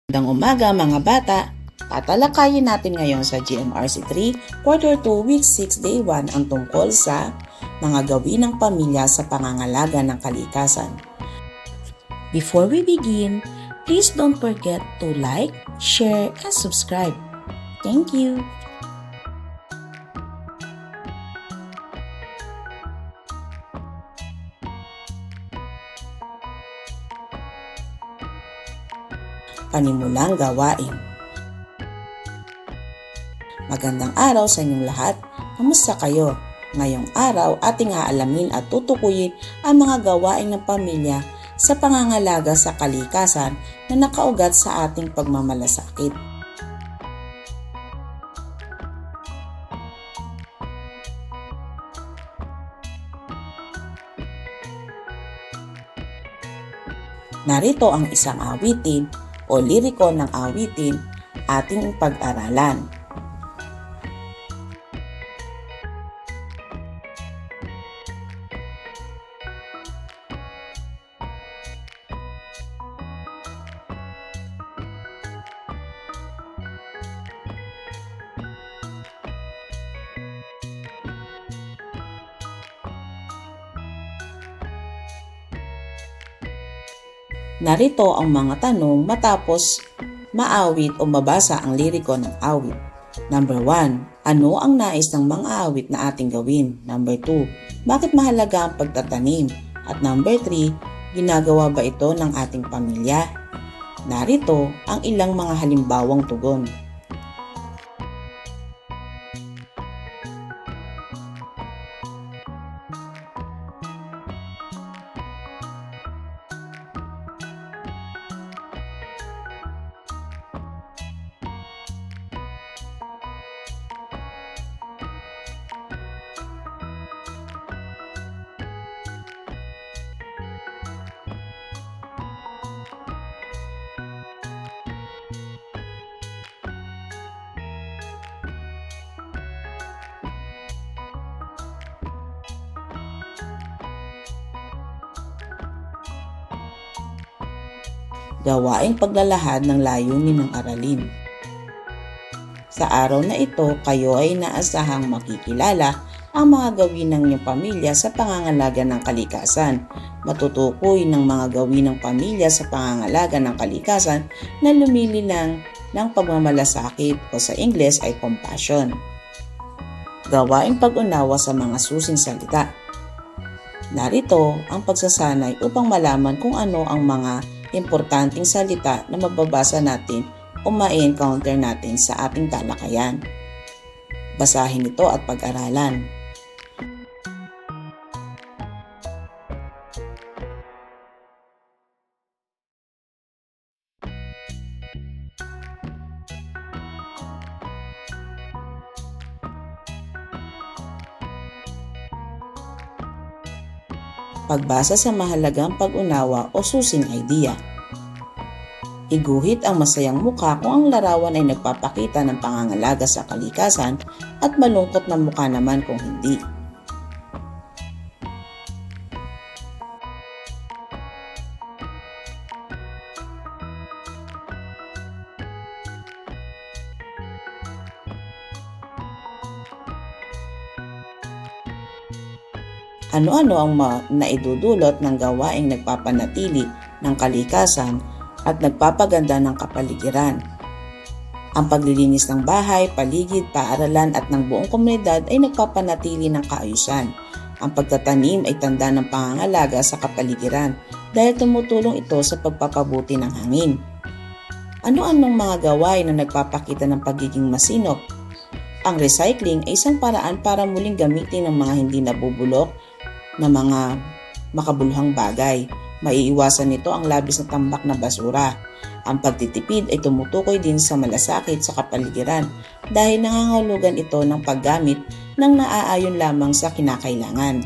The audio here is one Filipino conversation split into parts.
Magandang umaga mga bata! Tatalakayin natin ngayon sa GMRC 3, Quarter 2, Week 6, Day 1 ang tungkol sa mga gawin ng pamilya sa pangangalaga ng kalikasan. Before we begin, please don't forget to like, share, and subscribe. Thank you! Panimulang gawain. Magandang araw sa inyong lahat. Kamusta kayo? Ngayong araw ating aalamin at tutukuyin ang mga gawain ng pamilya sa pangangalaga sa kalikasan na nakaugat sa ating pagmamalasakit. Narito ang isang awitin o liriko ng awitin ating pag-aralan. Narito ang mga tanong matapos maawit o mabasa ang liriko ng awit. Number 1. Ano ang nais ng mga awit na ating gawin? Number 2. Bakit mahalaga ang pagtatanim? At number 3. Ginagawa ba ito ng ating pamilya? Narito ang ilang mga halimbawang tugon. Gawaing paglalahad ng layunin ng aralin. Sa araw na ito, kayo ay inaasahang makikilala ang mga gawin ng inyong pamilya sa pangangalaga ng kalikasan. Matutukoy ng mga gawin ng pamilya sa pangangalaga ng kalikasan na lumililang ng pagmamalasakit o sa Ingles ay compassion. Gawaing pag-unawa sa mga susing salita. Narito ang pagsasanay upang malaman kung ano ang mga importanteng salita na mababasa natin o ma-encounter natin sa ating talakayan. Basahin ito at pag-aralan. Pagbasa sa mahalagang pag-unawa o susing idea. Iguhit ang masayang mukha kung ang larawan ay nagpapakita ng pangangalaga sa kalikasan at malungkot na mukha naman kung hindi. Ano-ano ang naidudulot ng gawaing nagpapanatili ng kalikasan at nagpapaganda ng kapaligiran? Ang paglilinis ng bahay, paligid, paaralan at ng buong komunidad ay nagpapanatili ng kaayusan. Ang pagtatanim ay tanda ng pangangalaga sa kapaligiran dahil tumutulong ito sa pagpapabuti ng hangin. Ano-anong mga gawain na nagpapakita ng pagiging masinop? Ang recycling ay isang paraan para muling gamitin ng mga hindi nabubulok na mga makabuluhang bagay. Maiiwasan nito ang labis na tambak na basura. Ang pagtitipid ay tumutukoy din sa malasakit sa kapaligiran dahil nangangahulugan ito ng paggamit ng naaayon lamang sa kinakailangan.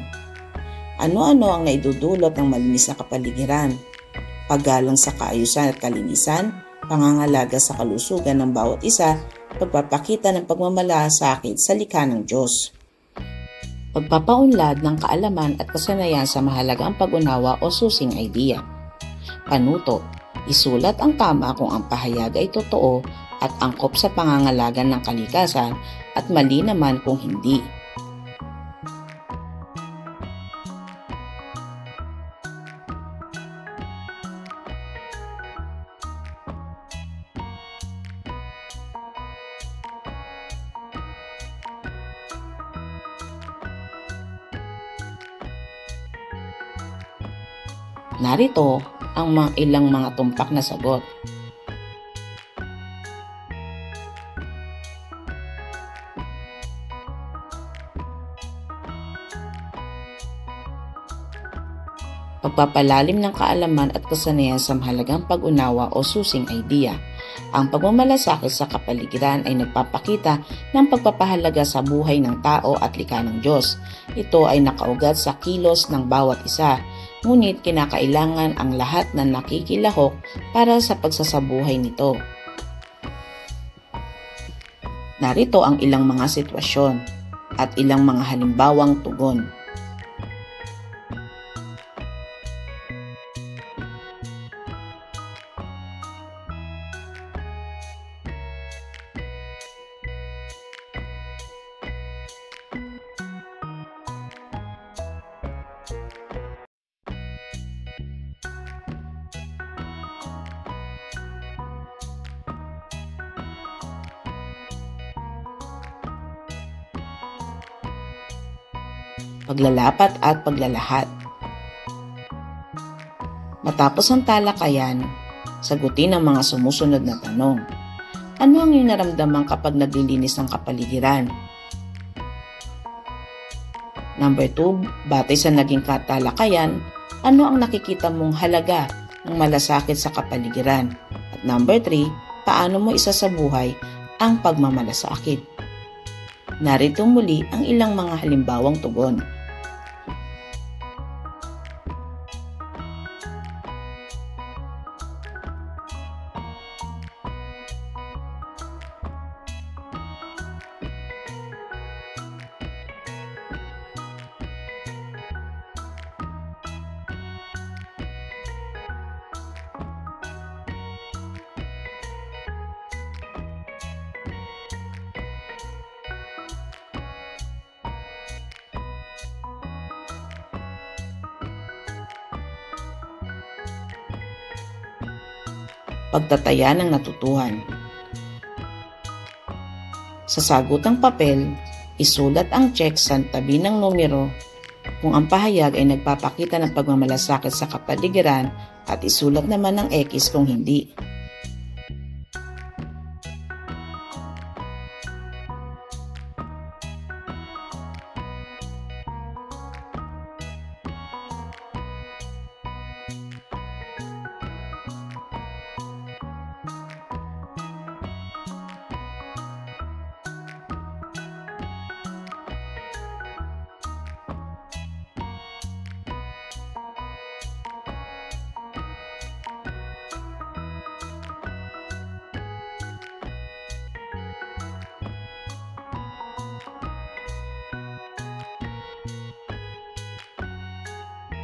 Ano-ano ang naidudulot ng malinis na kapaligiran? Paggalang sa kaayusan at kalinisan, pangangalaga sa kalusugan ng bawat isa, pagpapakita ng pagmamalasakit sa likha ng Diyos. Pagpapaunlad ng kaalaman at kasanayan sa mahalagang pag-unawa o susing idea. Panuto. Isulat ang tama kung ang pahayag ay totoo at angkop sa pangangalaga ng kalikasan at mali naman kung hindi. Narito ang ilang mga tumpak na sagot. Pagpapalalim ng kaalaman at kasanayan sa mahalagang pag-unawa o susing idea. Ang pagmamalasakit sa kapaligiran ay nagpapakita ng pagpapahalaga sa buhay ng tao at likha ng Diyos. Ito ay nakaugat sa kilos ng bawat isa, ngunit kinakailangan ang lahat na nakikilahok para sa pagsasabuhay nito. Narito ang ilang mga sitwasyon at ilang mga halimbawang tugon. Paglalapat at paglalahat. Matapos ang talakayan, sagutin ang mga sumusunod na tanong. Ano ang iyong naramdaman kapag naglilinis ng kapaligiran? Number 2, batay sa naging katalakayan, ano ang nakikita mong halaga ng malasakit sa kapaligiran? At number 3, paano mo isasabuhay ang pagmamalasakit? Narito muli ang ilang mga halimbawang tugon. Pagtataya ng natutuhan. Sa sagutang papel, isulat ang check sa tabi ng numero kung ang pahayag ay nagpapakita ng pagmamalasakit sa kapaligiran at isulat naman ang X kung hindi.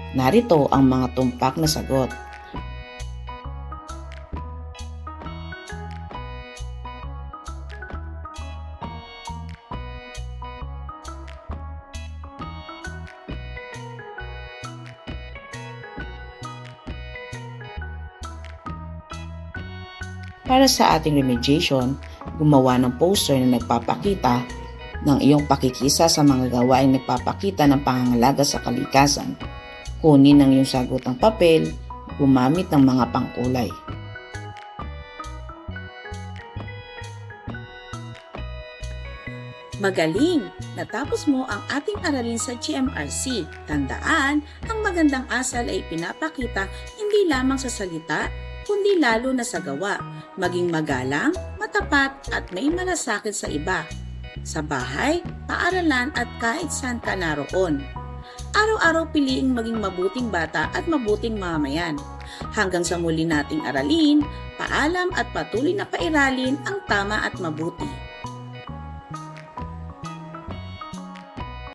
Narito ang mga tumpak na sagot. Para sa ating remediation, gumawa ng poster na nagpapakita ng iyong pakikisa sa mga gawaing nagpapakita ng pangangalaga sa kalikasan. Kunin ang iyong sagutang papel, gumamit ng mga pangkulay. Magaling! Natapos mo ang ating aralin sa GMRC. Tandaan, ang magandang asal ay pinapakita hindi lamang sa salita, kundi lalo na sa gawa. Maging magalang, matapat at may malasakit sa iba. Sa bahay, paaralan at kahit saan ka naroon. Araw-araw piliing maging mabuting bata at mabuting mamayan. Hanggang sa muli nating aralin, paalam at patuloy na pairalin ang tama at mabuti.